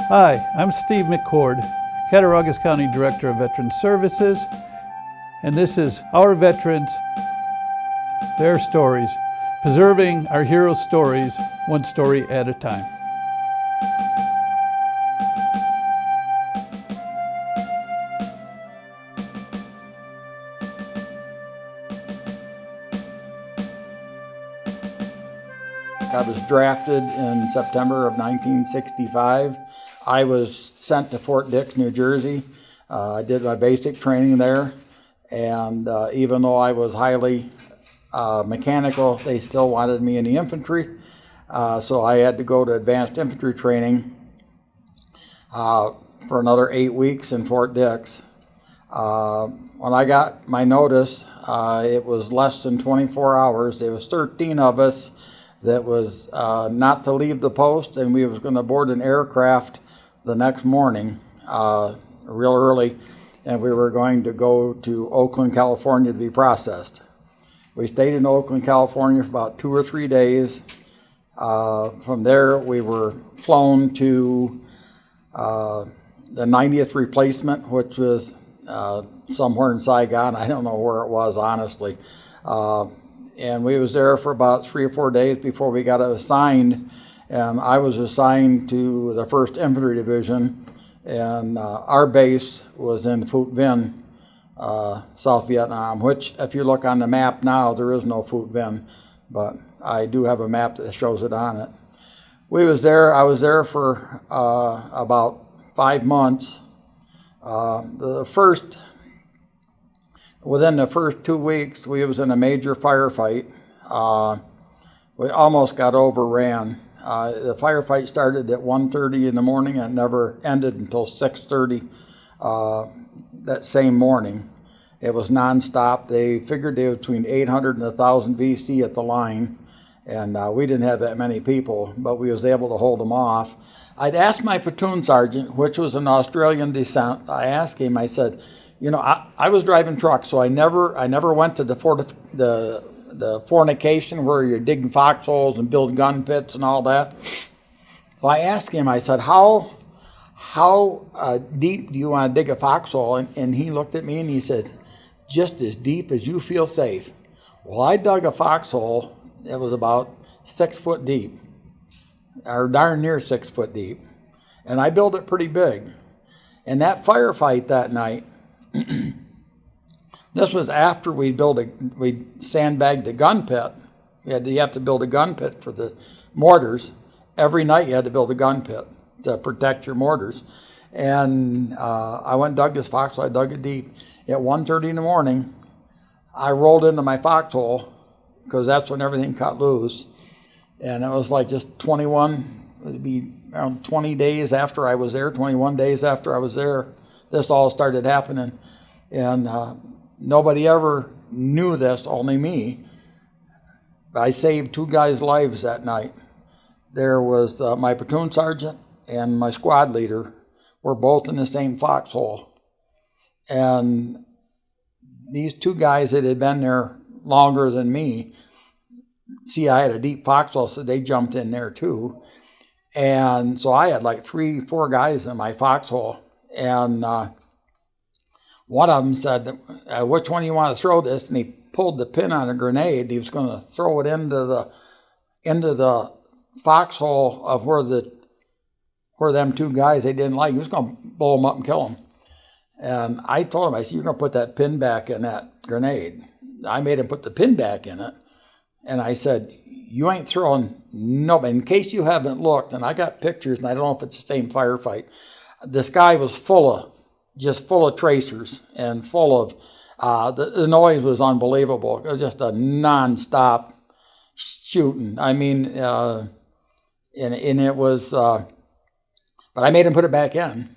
Hi, I'm Steve McCord, Cattaraugus County Director of Veteran Services, and this is Our Veterans, Their Stories, preserving our heroes' stories, one story at a time. I was drafted in September of 1965. I was sent to Fort Dix, New Jersey. I did my basic training there, and even though I was highly mechanical, they still wanted me in the infantry. So I had to go to advanced infantry training for another 8 weeks in Fort Dix. When I got my notice, it was less than 24 hours. There was 13 of us that was not to leave the post, and we was going to board an aircraft the next morning, real early, and we were going to go to Oakland, California to be processed. We stayed in Oakland, California for about 2 or 3 days. From there, we were flown to the 90th replacement, which was somewhere in Saigon. I don't know where it was, honestly. And we was there for about 3 or 4 days before we got assigned. And I was assigned to the 1st Infantry Division, and our base was in Phu Vinh, South Vietnam, which if you look on the map now, there is no Phu Vinh, but I do have a map that shows it on it. I was there for about 5 months. Within the first 2 weeks, we was in a major firefight. We almost got overran. The firefight started at 1:30 in the morning and never ended until 6:30 that same morning. It was nonstop. They figured they were between 800 and 1,000 VC at the line, and we didn't have that many people, but we was able to hold them off. I'd asked my platoon sergeant, which was an Australian descent. I asked him, I said, you know, I was driving trucks, so I never went to the fornication where you're digging foxholes and building gun pits and all that. So I asked him, I said, how deep do you want to dig a foxhole? And he looked at me and he says, just as deep as you feel safe. Well, I dug a foxhole that was about 6 foot deep, or darn near 6 foot deep, and I built it pretty big. And that firefight that night, this was after we sandbagged the gun pit. You have to build a gun pit for the mortars. Every night you had to build a gun pit to protect your mortars. And I went and dug this foxhole. I dug it deep. At 1:30 in the morning, I rolled into my foxhole because that's when everything cut loose. And it was like just it would be around 20 days after I was there, 21 days after I was there, this all started happening. And nobody ever knew this, only me. I saved 2 guys' lives that night. There was my platoon sergeant and my squad leader were both in the same foxhole. And these 2 guys that had been there longer than me, see, I had a deep foxhole, so they jumped in there too. And so I had like 3, 4 guys in my foxhole. And one of them said, which one do you want to throw this? And he pulled the pin on a grenade. He was going to throw it into the foxhole of where them 2 guys they didn't like. He was going to blow them up and kill them. And I told him, I said, you're going to put that pin back in that grenade. I made him put the pin back in it. And I said, you ain't throwing nobody. In case you haven't looked, and I got pictures, and I don't know if it's the same firefight. This guy was full of tracers and full of, the noise was unbelievable. It was just a nonstop shooting. I mean, and it was, but I made him put it back in.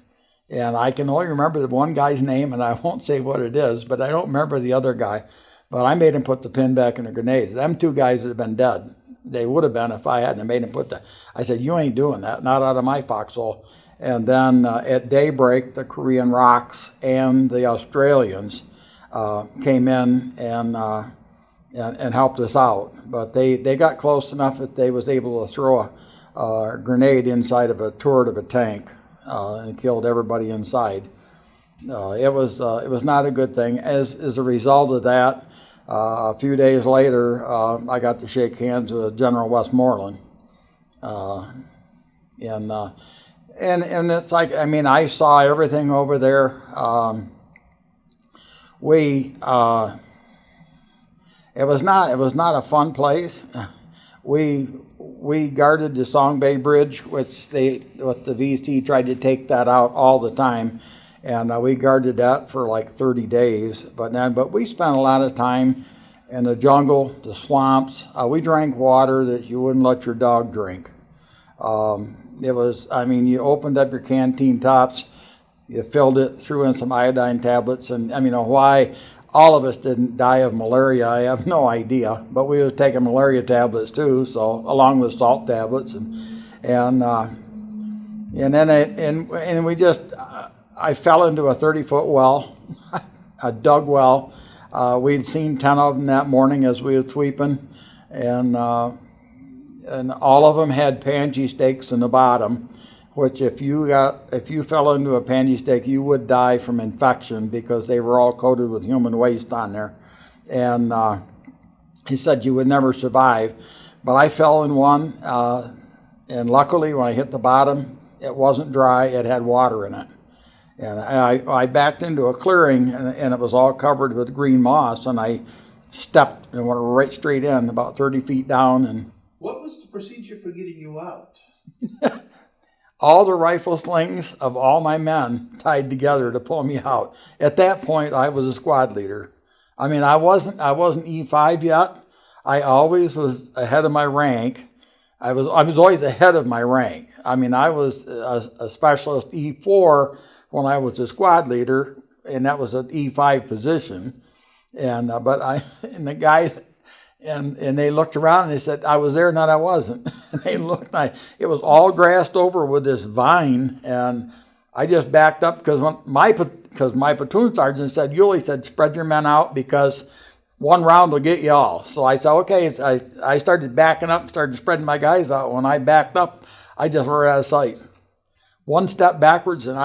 And I can only remember the one guy's name, and I won't say what it is, but I don't remember the other guy. But I made him put the pin back in the grenades. Them 2 guys would have been dead. They would have been if I hadn't made him put that. I said, you ain't doing that, not out of my foxhole. And then at daybreak, the Korean ROCs and the Australians came in and helped us out. But they got close enough that they was able to throw a grenade inside of a turret of a tank. and killed everybody inside. It was not a good thing. As a result of that, a few days later, I got to shake hands with General Westmoreland, and it's like, I mean, I saw everything over there. It was not a fun place. We guarded the Song Bay Bridge, which the VC tried to take that out all the time, and we guarded that for like 30 days. But we spent a lot of time in the jungle, the swamps. We drank water that you wouldn't let your dog drink. It was, I mean, you opened up your canteen tops, you filled it, threw in some iodine tablets, and I mean, why all of us didn't die of malaria, I have no idea. But we were taking malaria tablets too, so along with salt tablets, and we just, I fell into a 30-foot well, a dug well. We'd seen 10 of them that morning as we were sweeping, and all of them had pansy stakes in the bottom, which if you fell into a pansy stake, you would die from infection because they were all coated with human waste on there. And he said you would never survive. But I fell in one, and luckily when I hit the bottom, it wasn't dry, it had water in it. And I backed into a clearing, and it was all covered with green moss, and I stepped and went right straight in, about 30 feet down. And what was the procedure for getting you out? all the rifle slings of all my men tied together to pull me out. At that point, I was a squad leader. I mean, I wasn't E5 yet. I always was ahead of my rank. I was always ahead of my rank. I mean, I was a specialist E4 when I was a squad leader, and that was an E5 position. And the guys. And they looked around and they said, I was there, not I wasn't. And they looked, it was all grassed over with this vine. And I just backed up because my platoon sergeant said, Yulee said, spread your men out because one round will get you all. So I said, okay. I started backing up and started spreading my guys out. When I backed up, I just were out of sight. One step backwards, and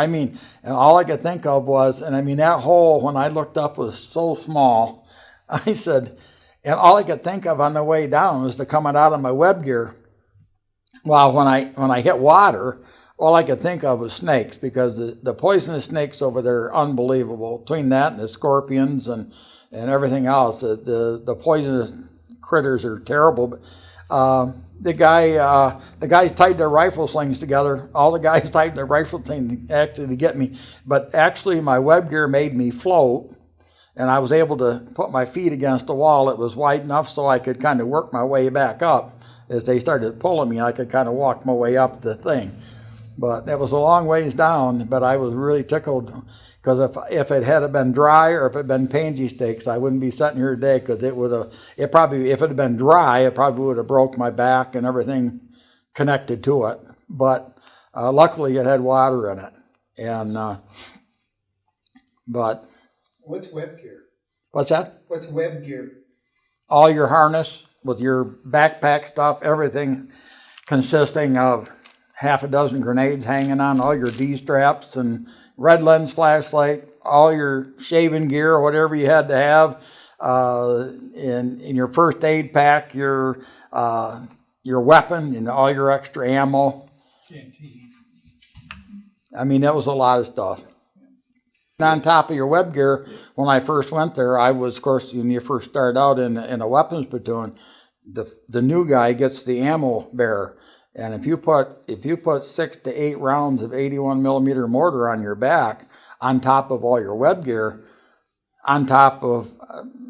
all I could think of was, that hole when I looked up was so small. I said, and all I could think of on the way down was to coming out of my web gear. Well, when I hit water, all I could think of was snakes because the poisonous snakes over there are unbelievable. Between that and the scorpions and everything else, the poisonous critters are terrible. The guys tied their rifle slings together. All the guys tied their rifle slings actually to get me, but actually my web gear made me float. And I was able to put my feet against the wall. It was wide enough so I could kind of work my way back up. As they started pulling me, I could kind of walk my way up the thing. But it was a long ways down, but I was really tickled because if it had been dry or if it had been pansy stakes, I wouldn't be sitting here today because if it had been dry, it probably would have broke my back and everything connected to it. But luckily it had water in it. But what's web gear? What's that? What's web gear? All your harness with your backpack stuff, everything consisting of half a dozen grenades hanging on, all your D-straps and red lens flashlight, all your shaving gear, whatever you had to have, in your first aid pack, your weapon and all your extra ammo. Canteen. That was a lot of stuff. On top of your web gear, when I first went there, I was, of course, when you first start out in a weapons platoon, the new guy gets the ammo bearer, and if you put 6 to 8 rounds of 81 millimeter mortar on your back, on top of all your web gear, on top of,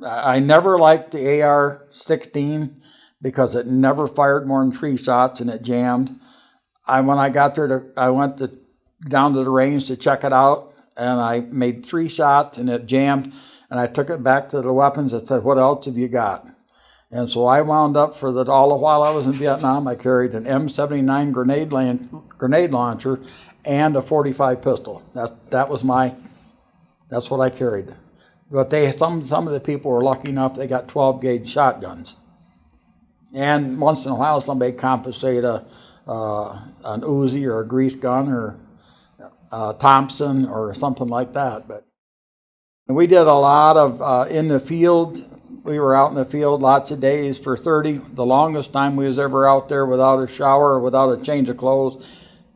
I never liked the AR-16 because it never fired more than 3 shots and it jammed. When I got there, I went down to the range to check it out. And I made 3 shots and it jammed, and I took it back to the weapons and said, what else have you got? And so I wound up all the while I was in Vietnam, I carried an M79 grenade launcher and a .45 pistol. That's what I carried. But some of the people were lucky enough they got 12 gauge shotguns. And once in a while somebody compensated an Uzi or a grease gun or Thompson or something like that. But we did a lot of in the field. We were out in the field lots of days for 30. The longest time we was ever out there without a shower or without a change of clothes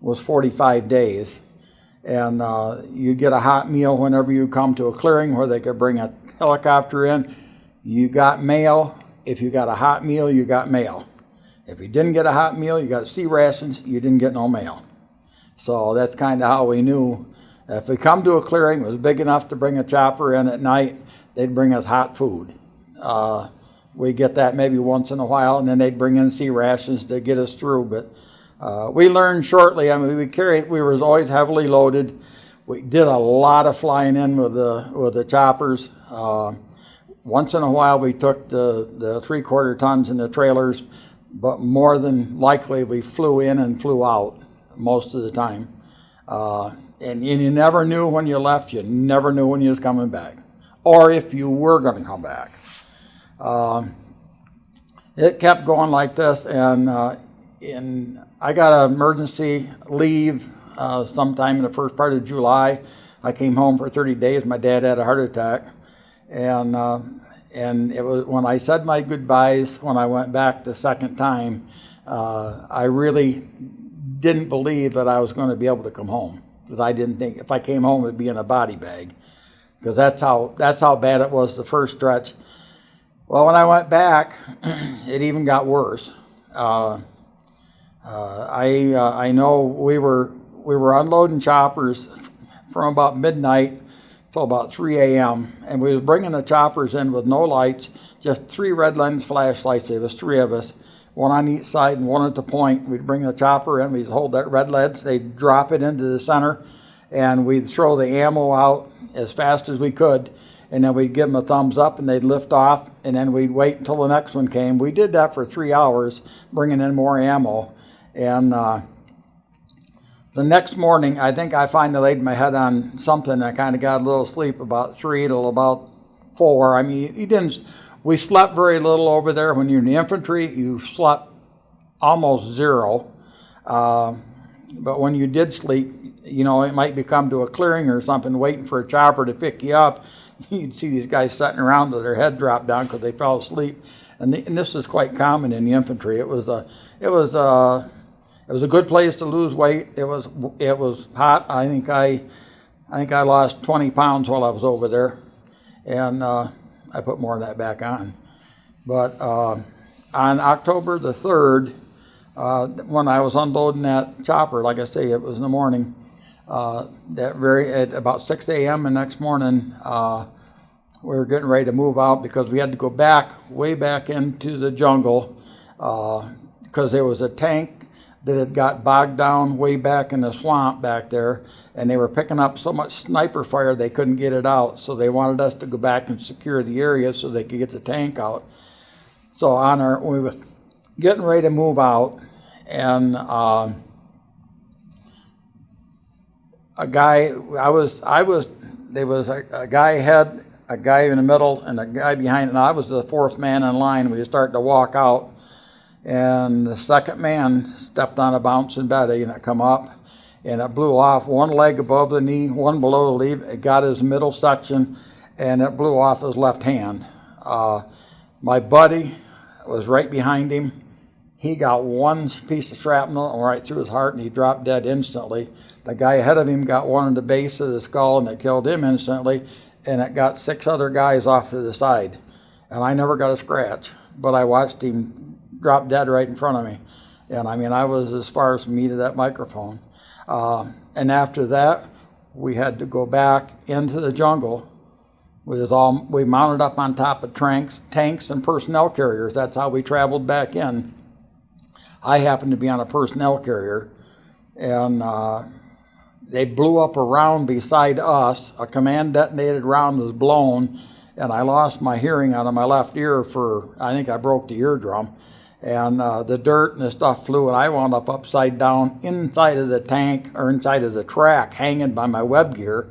was 45 days. And you get a hot meal whenever you come to a clearing where they could bring a helicopter in. You got mail. If you got a hot meal, you got mail. If you didn't get a hot meal, you got sea rations, you didn't get no mail. So that's kind of how we knew. If we come to a clearing, it was big enough to bring a chopper in at night, they'd bring us hot food. We get that maybe once in a while, and then they'd bring in sea rations to get us through. But we learned shortly. I mean, we were always heavily loaded. We did a lot of flying in with the choppers. Once in a while, we took the 3/4 tons in the trailers, but more than likely, we flew in and flew out most of the time. And you never knew when you left. You never knew when you was coming back, or if you were going to come back. It kept going like this, and I got an emergency leave sometime in the first part of July. I came home for 30 days. My dad had a heart attack, and it was when I said my goodbyes when I went back the second time. I really didn't believe that I was going to be able to come home, because I didn't think if I came home it'd be in a body bag, because that's how bad it was the first stretch. Well, when I went back, it even got worse. I know we were unloading choppers from about midnight till about 3 a.m. and we was bringing the choppers in with no lights, just 3 red lens flashlights. There was 3 of us, one on each side and one at the point. We'd bring the chopper in, we'd hold that red lens, they'd drop it into the center, and we'd throw the ammo out as fast as we could, and then we'd give them a thumbs up and they'd lift off, and then we'd wait until the next one came. We did that for 3 hours, bringing in more ammo. And the next morning, I think I finally laid my head on something. I kind of got a little sleep about 3 till about 4. I mean, we slept very little over there. When you're in the infantry, you slept almost 0. But when you did sleep, it might be come to a clearing or something, waiting for a chopper to pick you up. You'd see these guys sitting around with their head dropped down because they fell asleep. And this is quite common in the infantry. It was a good place to lose weight. It was hot. I think I lost 20 pounds while I was over there, and I put more of that back on. But on October the 3rd, when I was unloading that chopper, like I say, it was in the morning. At about 6 a.m. the next morning, we were getting ready to move out because we had to go way back into the jungle, because there was a tank that had got bogged down way back in the swamp back there, and they were picking up so much sniper fire they couldn't get it out, so they wanted us to go back and secure the area so they could get the tank out. So we were getting ready to move out, and a guy, there was a guy ahead, a guy in the middle, and a guy behind, and I was the 4th man in line. We were starting to walk out, and the second man stepped on a bouncing betty, and it come up, and it blew off one leg above the knee, one below the knee. It got his middle section, and it blew off his left hand. My buddy was right behind him. He got one piece of shrapnel right through his heart, and he dropped dead instantly. The guy ahead of him got one in the base of the skull, and it killed him instantly, and it got 6 other guys off to the side. And I never got a scratch, but I watched him drop dead right in front of me. And I mean, I was as far as me to that microphone. And after that, we had to go back into the jungle. We mounted up on top of tanks and personnel carriers. That's how we traveled back in. I happened to be on a personnel carrier, and they blew up a round beside us. A command detonated round was blown, and I lost my hearing out of my left ear I think I broke the eardrum. And the dirt and the stuff flew, and I wound up upside down inside of the tank, or inside of the track, hanging by my web gear.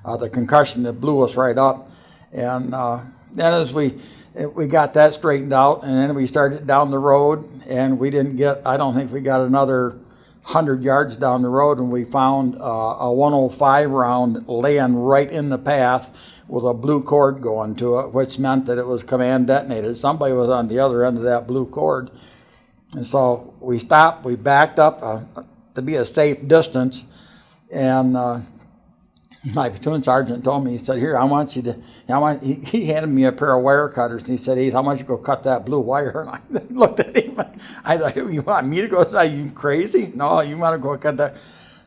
The concussion that blew us right up. And then as we got that straightened out, and then we started down the road, and I don't think we got another 100 yards down the road, and we found a 105 round laying right in the path with a blue cord going to it, which meant that it was command detonated. Somebody was on the other end of that blue cord. And so we stopped, we backed up to be a safe distance, and my platoon sergeant told me, he said, here, he handed me a pair of wire cutters, and he said, hey, how much you go cut that blue wire? And I looked at him, I thought, you want me to go? Are you crazy? No, you want to go cut that?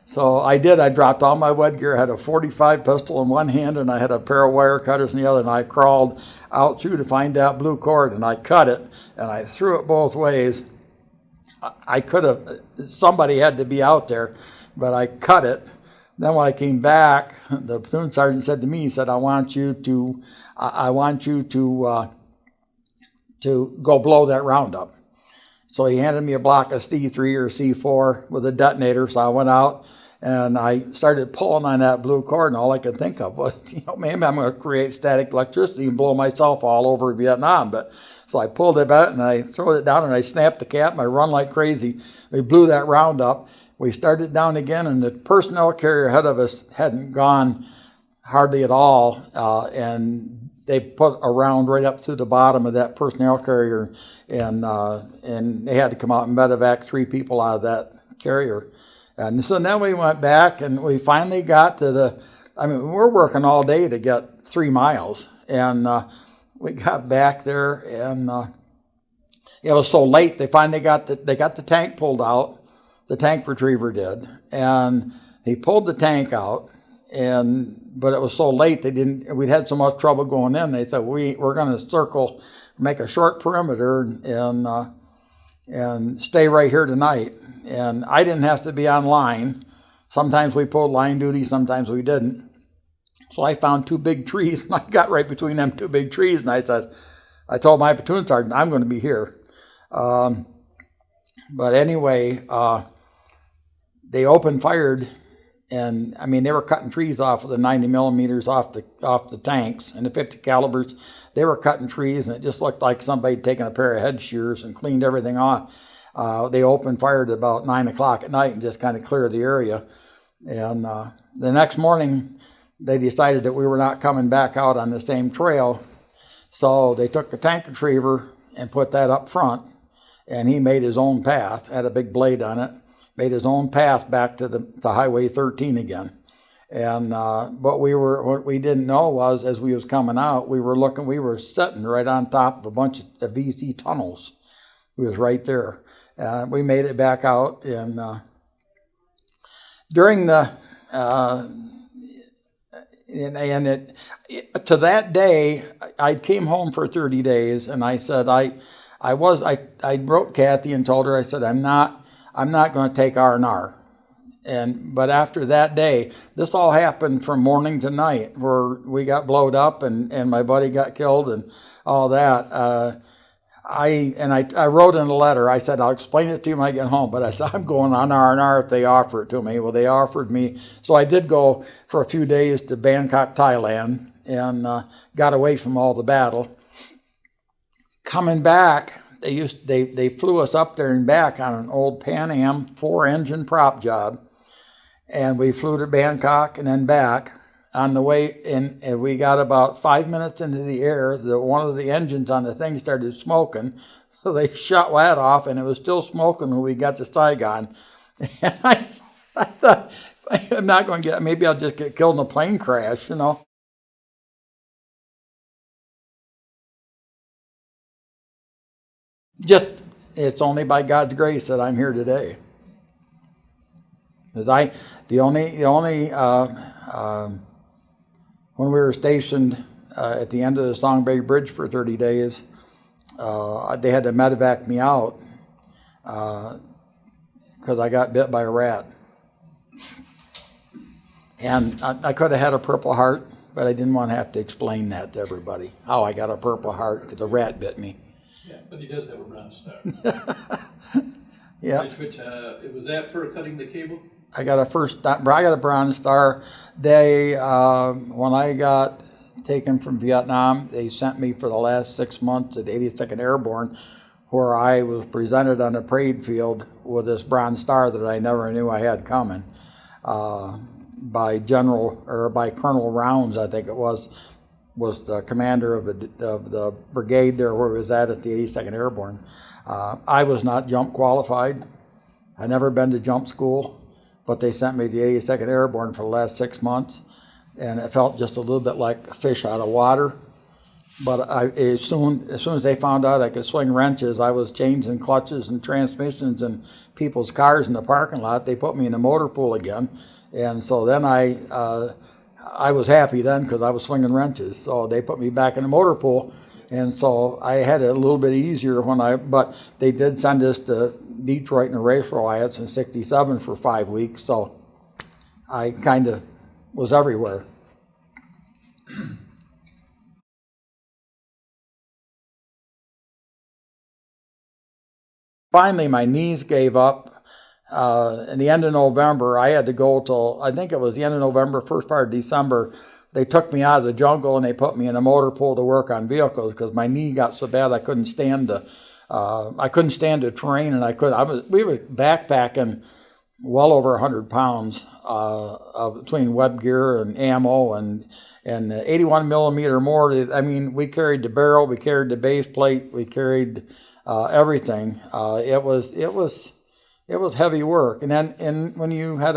So I did. I dropped all my wet gear. I had a .45 pistol in one hand, and I had a pair of wire cutters in the other, and I crawled out through to find that blue cord, and I cut it, and I threw it both ways. I could have, somebody had to be out there, but I cut it. Then when I came back, the platoon sergeant said to me, he said, I want you to go blow that round up. So he handed me a block of C3 or C4 with a detonator. So I went out and I started pulling on that blue cord, and all I could think of was, maybe I'm going to create static electricity and blow myself all over Vietnam. But so I pulled it out and I threw it down and I snapped the cap and I run like crazy. We blew that round up. We started down again, and the personnel carrier ahead of us hadn't gone hardly at all, and they put a round right up through the bottom of that personnel carrier, and they had to come out and medevac 3 people out of that carrier. And so then we went back, and we finally got to we're working all day to get 3 miles, and we got back there, and it was so late. They finally got the tank pulled out. The tank retriever did, and he pulled the tank out, but it was so late we'd had so much trouble going in. They said we're going to circle, make a short perimeter, and stay right here tonight. And I didn't have to be on line. Sometimes we pulled line duty, sometimes we didn't. So I found 2 big trees, and I got right between them 2 big trees, and I told my platoon sergeant, I'm going to be here. But anyway, they open fired, and they were cutting trees off with the 90 millimeters off the tanks and the 50 calibers. They were cutting trees, and it just looked like somebody had taken a pair of head shears and cleaned everything off. They opened fired at about 9 o'clock at night and just kind of cleared the area. And the next morning, they decided that we were not coming back out on the same trail, so they took the tank retriever and put that up front, and he made his own path, had a big blade on it, made his own path back to Highway 13 again. And what we didn't know was, as we was coming out, we were sitting right on top of a bunch of VC tunnels. We was right there. We made it back out, and during the to that day, I came home for 30 days, and I said I wrote Kathy and told her, I said, I'm not going to take R&R. But after that day, this all happened from morning to night, where we got blowed up and my buddy got killed and all that. I wrote in a letter, I said, I'll explain it to you when I get home, but I said, I'm going on R&R if they offer it to me. Well, they offered me. So I did go for a few days to Bangkok, Thailand, and got away from all the battle. Coming back, they flew us up there and back on an old Pan Am 4-engine prop job, and we flew to Bangkok and then back. On the way, and we got about 5 minutes into the air, one of the engines on the thing started smoking, so they shut that off, and it was still smoking when we got to Saigon. And I thought, I'm not going to maybe I'll just get killed in a plane crash, It's only by God's grace that I'm here today. Because when we were stationed at the end of the Song Bay Bridge for 30 days, they had to medevac me out because I got bit by a rat. And I could have had a Purple Heart, but I didn't want to have to explain that to everybody, how I got a Purple Heart because a rat bit me. Yeah, but he does have a Bronze Star. Yeah. Which was that for cutting the cable? I got a Bronze Star. They, when I got taken from Vietnam, they sent me for the last 6 months at 82nd Airborne, where I was presented on the parade field with this Bronze Star that I never knew I had coming, by Colonel Rounds, I think it was the commander of the brigade there where it was at the 82nd Airborne. I was not jump qualified. I never been to jump school, but they sent me to the 82nd Airborne for the last 6 months, and it felt just a little bit like a fish out of water. But as soon as they found out I could swing wrenches, I was changing clutches and transmissions in people's cars in the parking lot. They put me in the motor pool again, and so then I was happy then because I was swinging wrenches. So they put me back in the motor pool, and so I had it a little bit easier but they did send us to Detroit and the race riots in '67 for 5 weeks. So I kind of was everywhere. Finally, my knees gave up. In the end of November, I had to go till, I think it was the end of November, first part of December. They took me out of the jungle and they put me in a motor pool to work on vehicles because my knee got so bad I couldn't stand the terrain, and we were backpacking well over 100 pounds between web gear and ammo and 81 millimeter mortar. I mean, we carried the barrel, we carried the base plate, we carried everything. It was heavy work. And when you had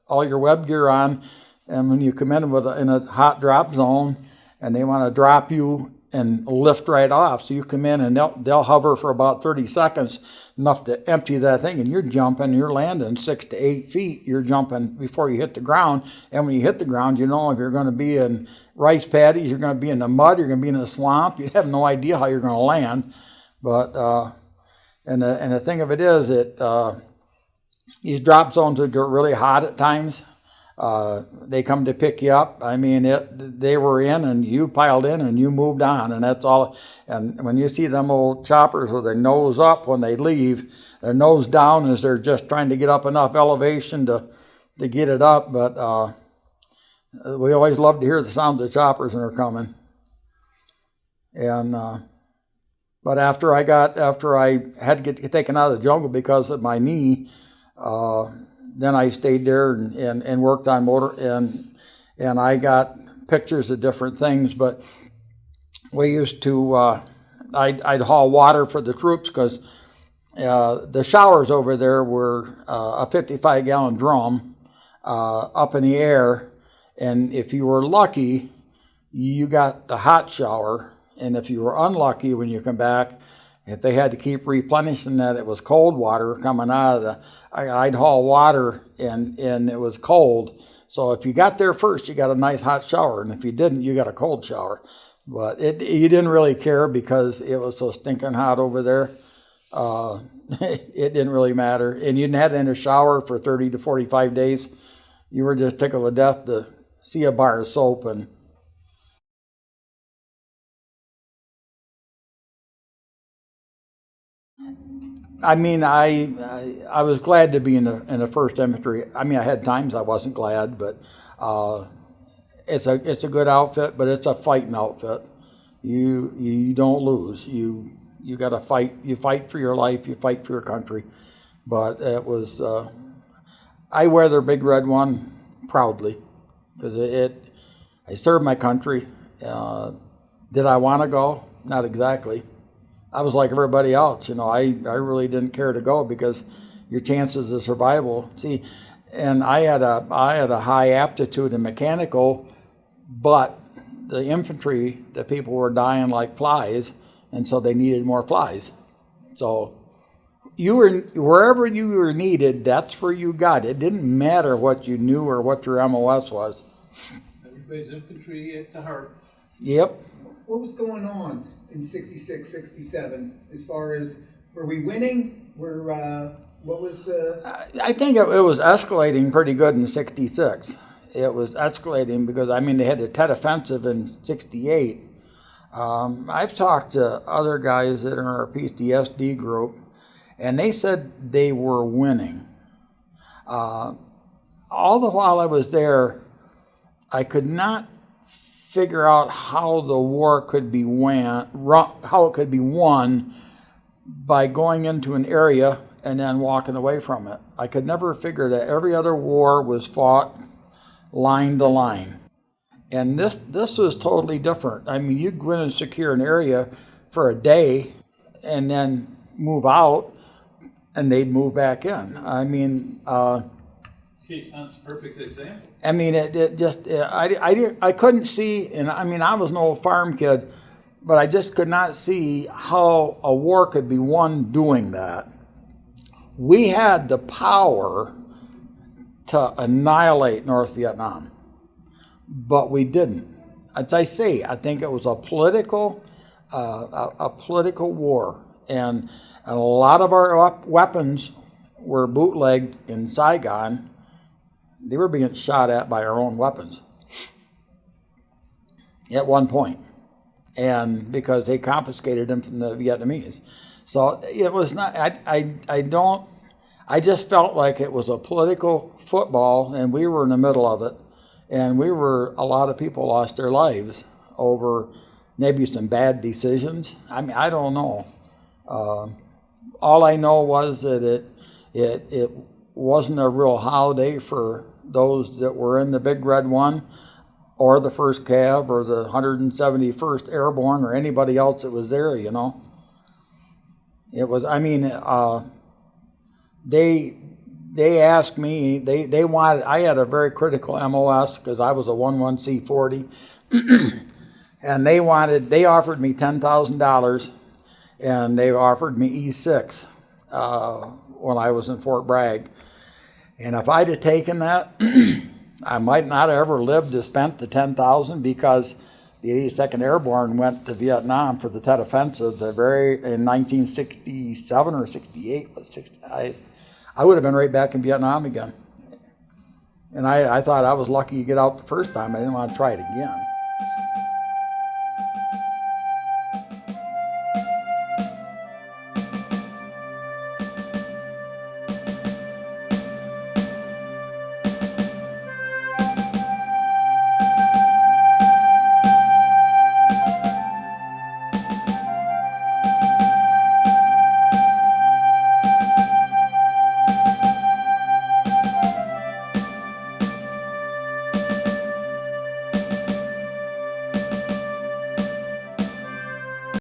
all your web gear on, and when you come in in a hot drop zone, and they want to drop you and lift right off, so you come in and they'll hover for about 30 seconds, enough to empty that thing, and you're landing 6 to 8 feet. You're jumping before you hit the ground, and when you hit the ground, you know if you're going to be in rice paddies, you're going to be in the mud, you're going to be in a swamp. You have no idea how you're going to land. But and the thing of it is these drop zones would get really hot at times. They come to pick you up. I mean, they were in and you piled in and you moved on, and that's all. And when you see them old choppers with their nose up when they leave, their nose down as they're just trying to get up enough elevation to get it up. But we always love to hear the sound of the choppers when they're coming. And but after I had to get taken out of the jungle because of my knee, then I stayed there and worked on motor, and I got pictures of different things. But we used to, I'd haul water for the troops because the showers over there were a 55-gallon drum up in the air, and if you were lucky, you got the hot shower. And if you were unlucky when you come back, if they had to keep replenishing that, it was cold water coming out of I'd haul water and it was cold. So if you got there first, you got a nice hot shower. And if you didn't, you got a cold shower. But you didn't really care because it was so stinking hot over there. It didn't really matter. And you hadn't had a shower for 30 to 45 days. You were just tickled to death to see a bar of soap. And I mean, I was glad to be in the First Infantry. I mean, I had times I wasn't glad, but it's a good outfit, but it's a fighting outfit. You don't lose. You got to fight. You fight for your life. You fight for your country. But it was. I wear their big red one proudly because I served my country. Did I want to go? Not exactly. I was like everybody else, you know. I really didn't care to go because your chances of survival. See, and I had a high aptitude in mechanical, but the infantry, the people were dying like flies, and so they needed more flies. So wherever you were needed, that's where you got. It didn't matter what you knew or what your MOS was. Everybody's infantry at the heart. Yep. What was going on in 66, 67, as far as, were we winning? What was the... I think it was escalating pretty good in 66. It was escalating because, I mean, they had the Tet Offensive in 68. I've talked to other guys that are in our PTSD group, and they said they were winning. All the while I was there, I could not figure out how the war could be won by going into an area and then walking away from it. I could never figure that every other war was fought line to line. And this was totally different. I mean, you'd go in and secure an area for a day and then move out, and they'd move back in. I mean, Geez, that's a perfect example. I mean, I couldn't see, and I mean, I was an old farm kid, but I just could not see how a war could be won doing that. We had the power to annihilate North Vietnam, but we didn't. As I say, I think it was a political war, and a lot of our weapons were bootlegged in Saigon. They were being shot at by our own weapons at one point, and because they confiscated them from the Vietnamese. So it was not, I just felt like it was a political football, and we were in the middle of it, and a lot of people lost their lives over maybe some bad decisions. I mean, I don't know. All I know was that it wasn't a real holiday for those that were in the Big Red One, or the 1st Cav, or the 171st Airborne, or anybody else that was there, you know. It was, I mean, they asked me, they wanted, I had a very critical MOS because I was a 11C40, and they offered me $10,000, and they offered me E6 when I was in Fort Bragg. And if I'd have taken that, I might not have ever lived to spend the $10,000, because the 82nd Airborne went to Vietnam for the Tet Offensive in 1967 or 68. I would have been right back in Vietnam again. And I thought I was lucky to get out the first time. I didn't want to try it again.